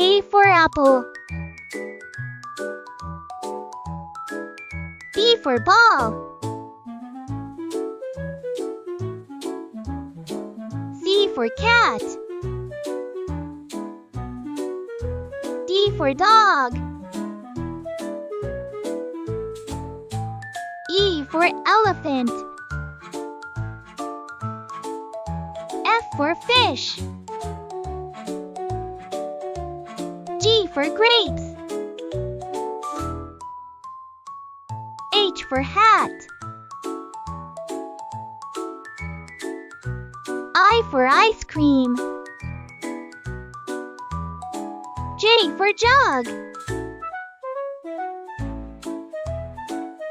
A for apple. B for ball. C for cat. D for dog. E for elephant. F for fish. G for grapes. H for hat. I for ice cream. J for jug.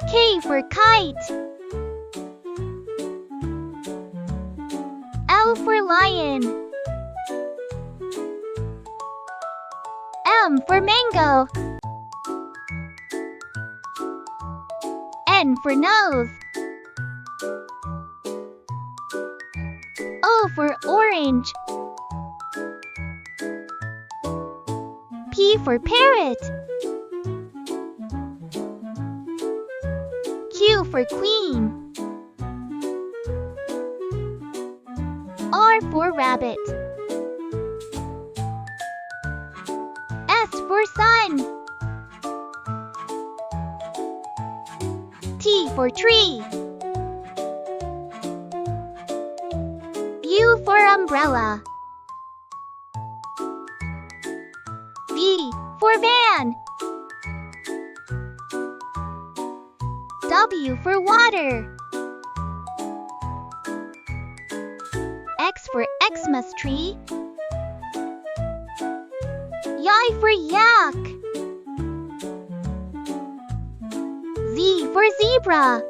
K for kite. L for lion. M for mango. N for nose. O for orange. P for parrot. Q for queen. R for rabbit. S for sun. T for tree. U for umbrella. V for van. W for water. X for Xmas tree. Y for yak. Z for zebra.